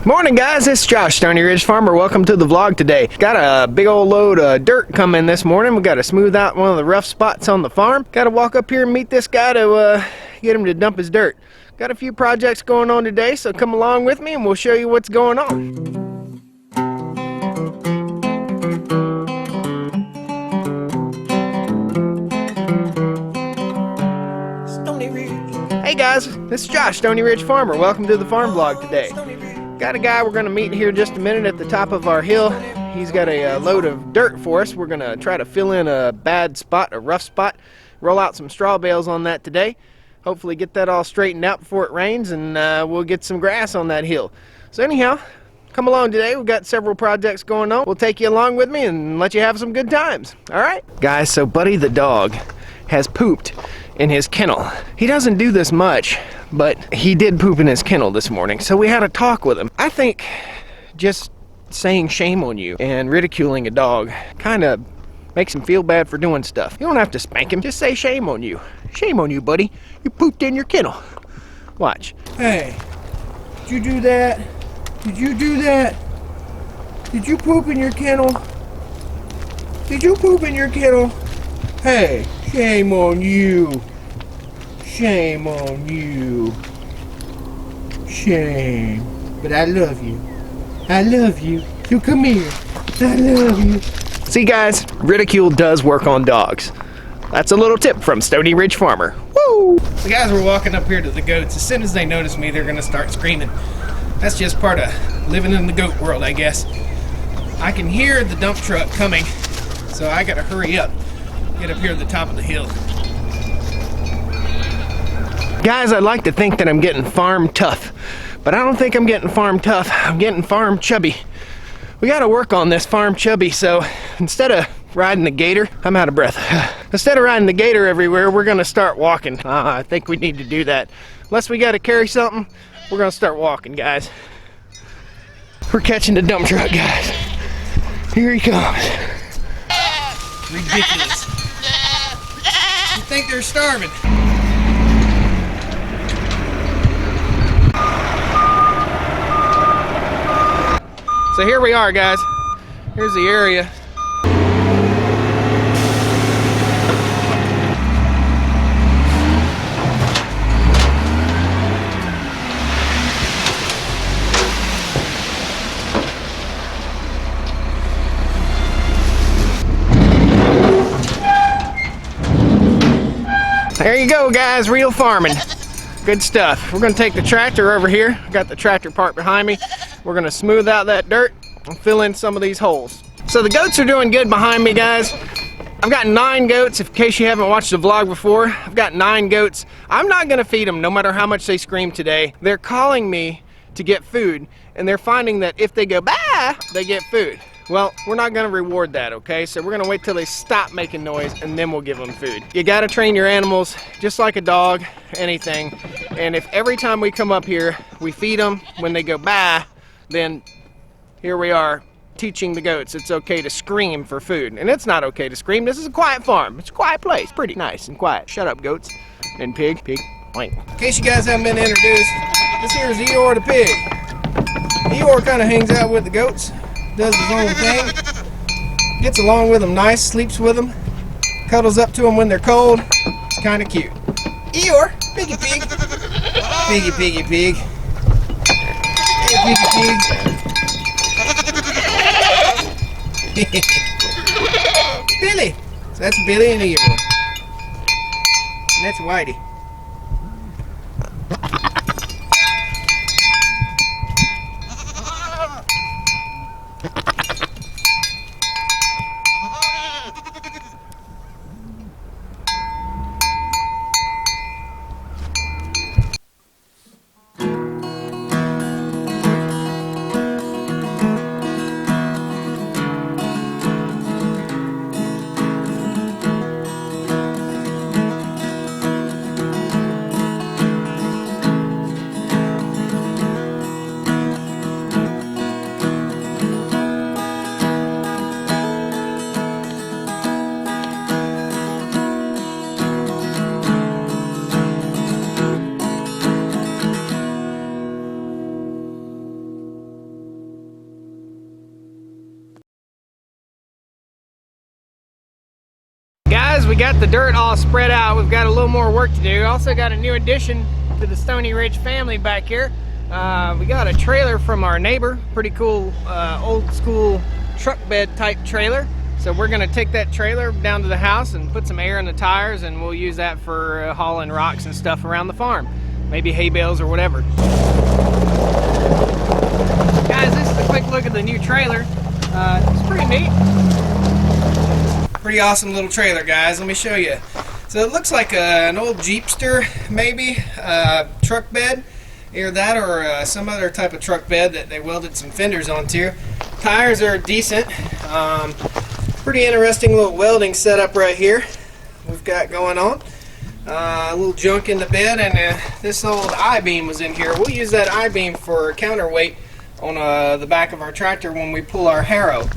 Morning guys, this is Josh, Stoney Ridge Farmer. Welcome to the vlog today. Got a big old load of dirt coming this morning. We got to smooth out one of the rough spots on the farm. Got to walk up here and meet this guy to get him to dump his dirt. Got a few projects going on today, so come along with me and we'll show you what's going on. Stoney Ridge. Hey guys, this is Josh, Stoney Ridge Farmer. Welcome to the farm vlog today. Got a guy we're going to meet here in just a minute at the top of our hill. He's got a load of dirt for us. We're going to try to fill in a bad spot, a rough spot, roll out some straw bales on that today. Hopefully get that all straightened out before it rains, and we'll get some grass on that hill. So anyhow, come along today. We've got several projects going on. We'll take you along with me and let you have some good times. All right? Guys, so Buddy the dog has pooped in his kennel. He doesn't do this much, but he did poop in his kennel this morning, so we had a talk with him. I think just saying shame on you and ridiculing a dog kind of makes him feel bad for doing stuff. You don't have to spank him, just say shame on you. Shame on you, buddy. You pooped in your kennel. Watch. Hey, did you do that? Did you do that? Did you poop in your kennel? Did you poop in your kennel? Hey, shame on you. Shame on you. Shame. But I love you. I love you. So come here. I love you. See guys, ridicule does work on dogs. That's a little tip from Stoney Ridge Farmer. Woo! The guys were walking up here to the goats. As soon as they notice me, they're gonna start screaming. That's just part of living in the goat world, I guess. I can hear the dump truck coming, so I gotta hurry up. Get up here at the top of the hill. Guys, I'd like to think that I'm getting farm tough, but I don't think I'm getting farm tough. I'm getting farm chubby. We gotta work on this farm chubby, so instead of riding the gator, I'm out of breath. Instead of riding the gator everywhere, we're gonna start walking. I think we need to do that. Unless we gotta carry something, we're gonna start walking, guys. We're catching the dump truck, guys. Here he comes. Ridiculous. You think they're starving? So here we are, guys. Here's the area. There you go, guys, real farming. Good stuff. We're gonna take the tractor over here. Got the tractor parked behind me. We're gonna smooth out that dirt and fill in some of these holes. So the goats are doing good behind me, guys. I've got 9 goats, in case you haven't watched the vlog before. I've got 9 goats. I'm not gonna feed them no matter how much they scream today. They're calling me to get food, and they're finding that if they go bah, they get food. Well, we're not gonna reward that, okay? So we're gonna wait till they stop making noise and then we'll give them food. You gotta train your animals just like a dog, anything. And if every time we come up here, we feed them, when they go bah, then here we are teaching the goats it's okay to scream for food. And it's not okay to scream. This is a quiet farm. It's a quiet place. Pretty nice and quiet. Shut up, goats. And pig. Pig. Wait. In case you guys haven't been introduced, this here is Eeyore the pig. Eeyore kind of hangs out with the goats. Does his own thing, gets along with them nice, sleeps with them, cuddles up to them when they're cold. It's kind of cute. Eeyore, piggy pig, piggy piggy pig, hey, piggy pig. Billy, so that's Billy and Eeyore, and that's Whitey. guys, we got the dirt all spread out. We've got a little more work to do. Also got a new addition to the Stoney Ridge family back here. We got a trailer from our neighbor. Pretty cool old school truck bed type trailer. So we're gonna take that trailer down to the house and put some air in the tires, and we'll use that for hauling rocks and stuff around the farm. Maybe hay bales or whatever. Guys, this is a quick look at the new trailer. It's pretty neat. Pretty awesome little trailer, guys. Let me show you. So it looks like an old Jeepster, maybe, truck bed. Either that or some other type of truck bed that they welded some fenders onto. Tires are decent. Pretty interesting little welding setup right here we've got going on. A little junk in the bed, and this old I-beam was in here. We'll use that I-beam for counterweight on the back of our tractor when we pull our harrow.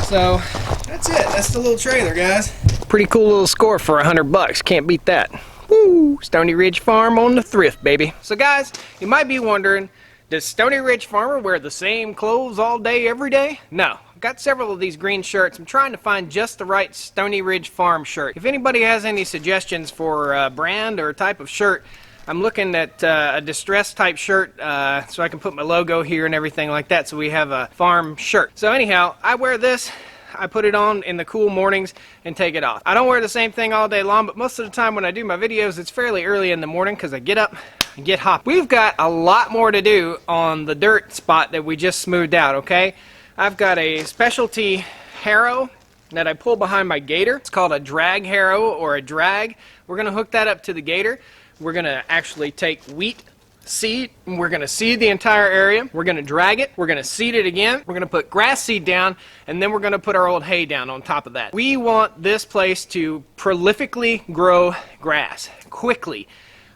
So that's it. That's the little trailer, guys. Pretty cool little score for $100. Can't beat that. Woo! Stoney Ridge Farm on the thrift, baby. So guys, you might be wondering, does Stoney Ridge Farmer wear the same clothes all day, every day? No. I've got several of these green shirts. I'm trying to find just the right Stoney Ridge Farm shirt. If anybody has any suggestions for brand or type of shirt, I'm looking at a distressed type shirt so I can put my logo here and everything like that, so we have a farm shirt. So anyhow, I wear this. I put it on in the cool mornings and take it off. I don't wear the same thing all day long, but most of the time when I do my videos, it's fairly early in the morning because I get up and get hopped. We've got a lot more to do on the dirt spot that we just smoothed out, okay? I've got a specialty harrow that I pull behind my gator. It's called a drag harrow or a drag. We're gonna hook that up to the gator. We're gonna actually take wheat seed, and we're gonna seed the entire area. We're gonna drag it, we're gonna seed it again, we're gonna put grass seed down, and then we're gonna put our old hay down on top of that. We want this place to prolifically grow grass quickly.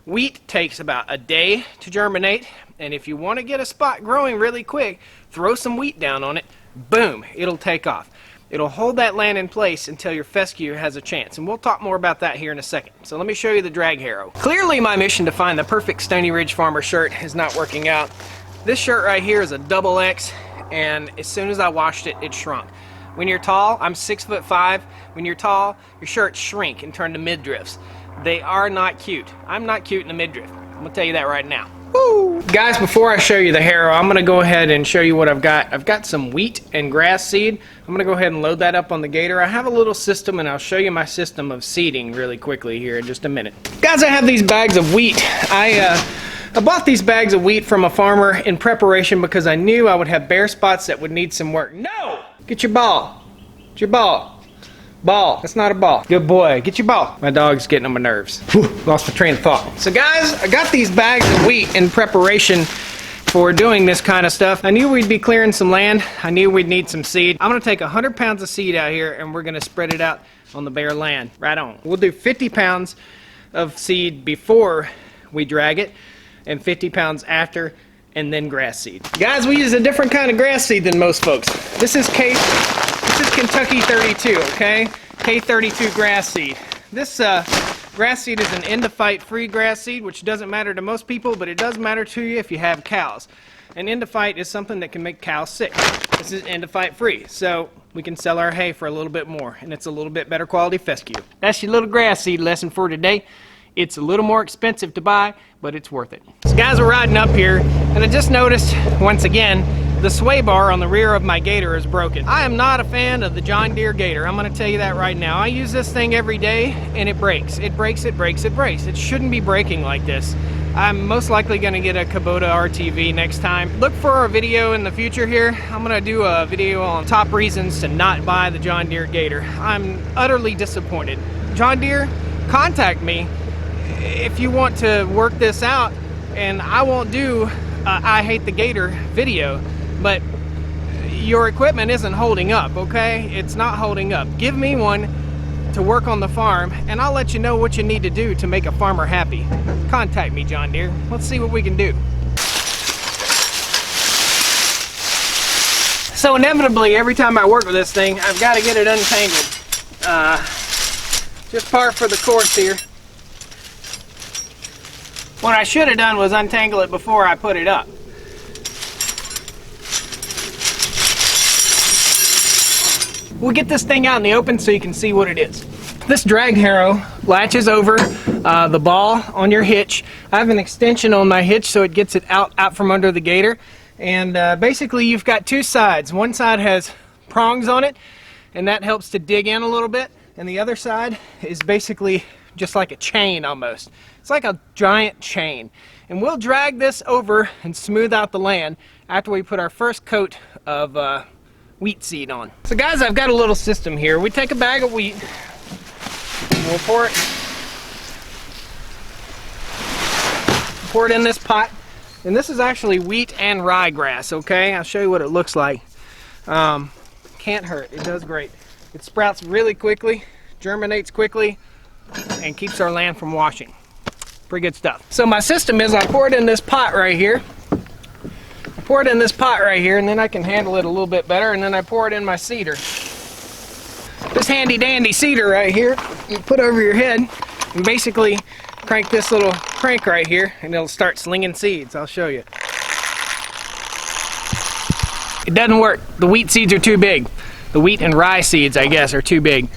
Wheat takes about a day to germinate, and if you want to get a spot growing really quick, throw some wheat down on it, boom, it'll take off. It'll hold that land in place until your fescue has a chance, and we'll talk more about that here in a second. So let me show you the drag harrow. Clearly my mission to find the perfect Stoney Ridge Farmer shirt is not working out. This shirt right here is a double X, and as soon as I washed it, it shrunk. When you're tall, I'm 6'5". When you're tall, your shirts shrink and turn to midriffs. They are not cute. I'm not cute in a midriff. I'm gonna tell you that right now. Woo! Guys, before I show you the harrow, I'm gonna go ahead and show you what I've got. I've got some wheat and grass seed. I'm gonna go ahead and load that up on the gator. I have a little system, and I'll show you my system of seeding really quickly here in just a minute. Guys, I have these bags of wheat. I bought these bags of wheat from a farmer in preparation because I knew I would have bare spots that would need some work. No! Get your ball. Get your ball. Ball. That's not a ball. Good boy. Get your ball. My dog's getting on my nerves. Whew, lost my train of thought. So guys, I got these bags of wheat in preparation for doing this kind of stuff. I knew we'd be clearing some land. I knew we'd need some seed. I'm going to take 100 pounds of seed out here, and we're going to spread it out on the bare land. Right on. We'll do 50 pounds of seed before we drag it, and 50 pounds after, and then grass seed. Guys, we use a different kind of grass seed than most folks. This is Kentucky 32, okay? K32 grass seed. This grass seed is an endophyte free grass seed, which doesn't matter to most people, but it does matter to you if you have cows. An endophyte is something that can make cows sick. This is endophyte free, so we can sell our hay for a little bit more, and it's a little bit better quality fescue. That's your little grass seed lesson for today. It's a little more expensive to buy, but it's worth it. So guys, we're riding up here, and I just noticed, once again, the sway bar on the rear of my gator is broken. I am not a fan of the John Deere gator. I'm going to tell you that right now. I use this thing every day, and it breaks. It breaks, it breaks, it breaks. It shouldn't be breaking like this. I'm most likely going to get a Kubota RTV next time. Look for a video in the future here. I'm going to do a video on top reasons to not buy the John Deere gator. I'm utterly disappointed. John Deere, contact me if you want to work this out, and I won't do I hate the gator video, but your equipment isn't holding up, okay? It's not holding up. Give me one to work on the farm, and I'll let you know what you need to do to make a farmer happy. Contact me, John Deere. Let's see what we can do. So inevitably, every time I work with this thing, I've got to get it untangled. Just par for the course here. What I should have done was untangle it before I put it up. We'll get this thing out in the open so you can see what it is. This drag harrow latches over the ball on your hitch. I have an extension on my hitch so it gets it out from under the gator. And basically you've got two sides. One side has prongs on it, and that helps to dig in a little bit. And the other side is basically just like a chain almost. It's like a giant chain. And we'll drag this over and smooth out the land after we put our first coat of wheat seed on. So guys, I've got a little system here. We take a bag of wheat, and we'll pour it in this pot. And this is actually wheat and ryegrass, okay? I'll show you what it looks like. Can't hurt, it does great. It sprouts really quickly, germinates quickly, and keeps our land from washing. Pretty good stuff. So my system is I pour it in this pot right here. I pour it in this pot right here, and then I can handle it a little bit better, and then I pour it in my seeder. This handy dandy seeder right here, you put over your head, and basically crank this little crank right here, and it'll start slinging seeds. I'll show you. It doesn't work. The wheat seeds are too big. The wheat and rye seeds, I guess, are too big.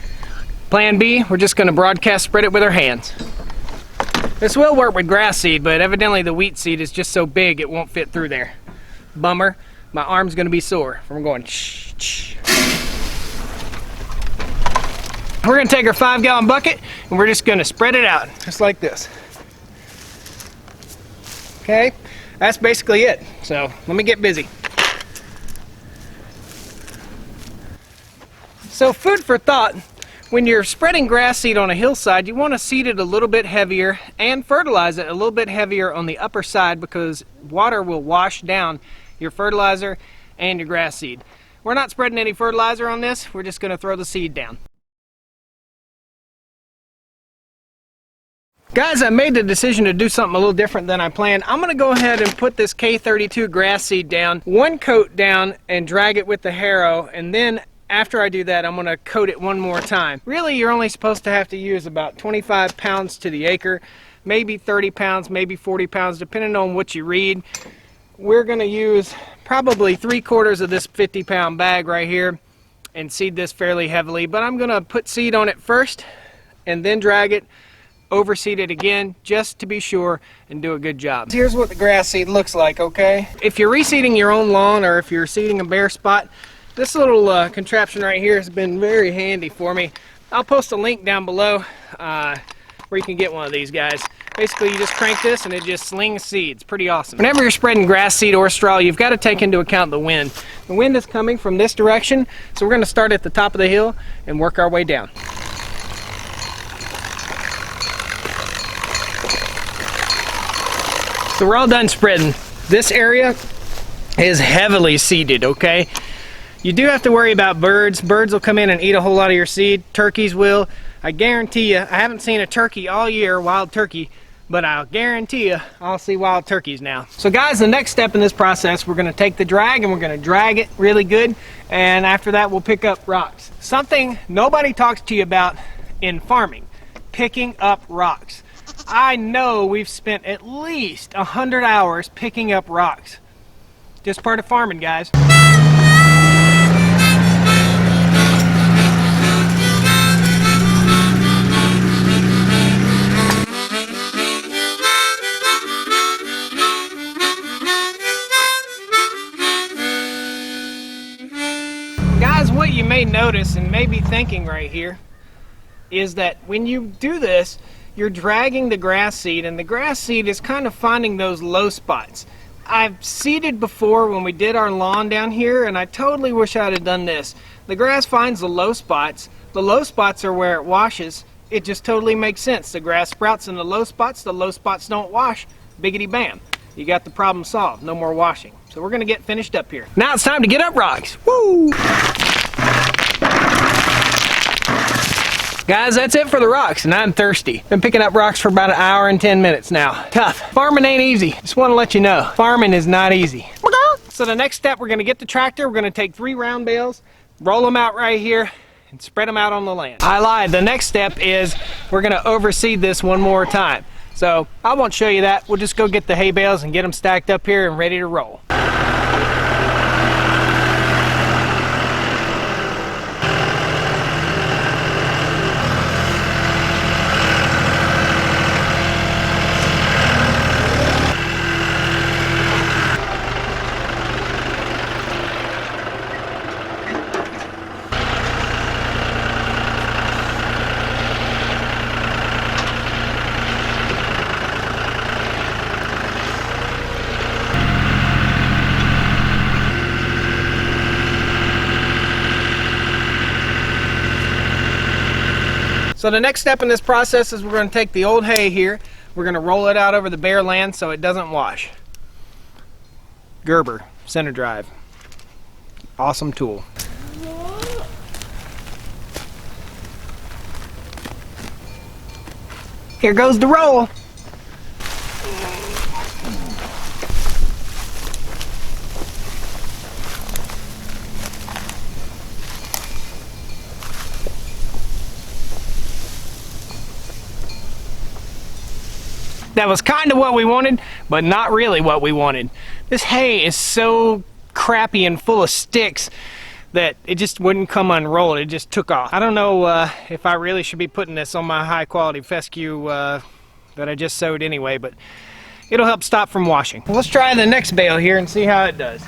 Plan B, we're just going to broadcast spread it with our hands. This will work with grass seed, but evidently the wheat seed is just so big it won't fit through there. Bummer. My arm's going to be sore from going shh, shh. We're going to take our 5-gallon bucket and we're just going to spread it out, just like this. Okay, that's basically it. So let me get busy. So food for thought. When you're spreading grass seed on a hillside, you want to seed it a little bit heavier and fertilize it a little bit heavier on the upper side because water will wash down your fertilizer and your grass seed. We're not spreading any fertilizer on this, we're just going to throw the seed down. Guys, I made the decision to do something a little different than I planned. I'm going to go ahead and put this K32 grass seed down, one coat down, and drag it with the harrow, and then after I do that, I'm going to coat it one more time. Really, you're only supposed to have to use about 25 pounds to the acre, maybe 30 pounds, maybe 40 pounds, depending on what you read. We're going to use probably 3/4 of this 50-pound bag right here and seed this fairly heavily, but I'm going to put seed on it first and then drag it, overseed it again, just to be sure and do a good job. Here's what the grass seed looks like, okay? If you're reseeding your own lawn or if you're seeding a bare spot, this little contraption right here has been very handy for me. I'll post a link down below where you can get one of these guys. Basically, you just crank this and it just slings seeds. Pretty awesome. Whenever you're spreading grass seed or straw, you've got to take into account the wind. The wind is coming from this direction, so we're going to start at the top of the hill and work our way down. So we're all done spreading. This area is heavily seeded, okay? You do have to worry about birds. Birds will come in and eat a whole lot of your seed. Turkeys will. I guarantee you, I haven't seen a turkey all year, wild turkey, but I'll guarantee you I'll see wild turkeys now. So guys, the next step in this process, we're going to take the drag and we're going to drag it really good, and after that we'll pick up rocks. Something nobody talks to you about in farming, picking up rocks. I know we've spent at least 100 hours picking up rocks. Just part of farming, guys. Guys, what you may notice and may be thinking right here is that when you do this, you're dragging the grass seed, and the grass seed is kind of finding those low spots. I've seeded before when we did our lawn down here, and I totally wish I'd have done this. The grass finds the low spots. The low spots are where it washes. It just totally makes sense. The grass sprouts in the low spots don't wash. Biggity bam. You got the problem solved. No more washing. So we're going to get finished up here. Now it's time to get up rocks. Woo! Guys, that's it for the rocks, and I'm thirsty. Been picking up rocks for about 1 hour and 10 minutes now. Tough. Farming ain't easy. Just want to let you know. Farming is not easy. So the next step, we're going to get the tractor. We're going to take 3 round bales, roll them out right here, and spread them out on the land. I lied. The next step is we're going to overseed this one more time. So I won't show you that. We'll just go get the hay bales and get them stacked up here and ready to roll. So the next step in this process is we're going to take the old hay here, we're going to roll it out over the bare land so it doesn't wash. Gerber, center drive. Awesome tool. Here goes the roll. That was kind of what we wanted, but not really what we wanted. This hay is so crappy and full of sticks that it just wouldn't come unrolled. It just took off. I don't know if I really should be putting this on my high quality fescue that I just sowed anyway, but it'll help stop from washing. Let's try the next bale here and see how it does.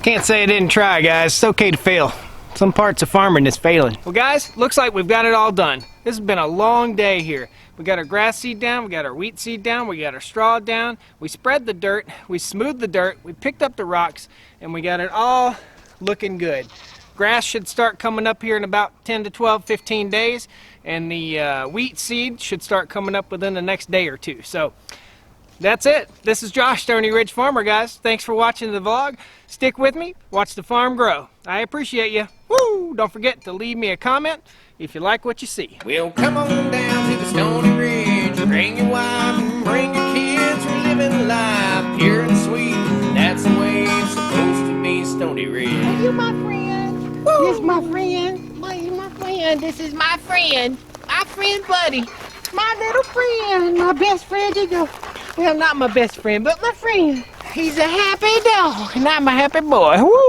Can't say I didn't try, guys. It's okay to fail. Some parts of farming is failing. Well, guys, looks like we've got it all done. This has been a long day here. We got our grass seed down, we got our wheat seed down, we got our straw down, we spread the dirt, we smoothed the dirt, we picked up the rocks, and we got it all looking good. Grass should start coming up here in about 10 to 12, 15 days, and the wheat seed should start coming up within the next day or two. So that's it. This is Josh, Stoney Ridge Farmer, guys. Thanks for watching the vlog. Stick with me. Watch the farm grow. I appreciate you. Woo! Don't forget to leave me a comment if you like what you see. Well, come on down to the Stoney Ridge. Bring your wife and bring your kids. We're living life pure and sweet. That's the way it's supposed to be, Stoney Ridge. Are you my friend? Woo! This is my friend. Are you my friend? This is my friend. My friend Buddy. My little friend. My best friend, you go. Well, not my best friend, but my friend. He's a happy dog, and I'm a happy boy. Woo!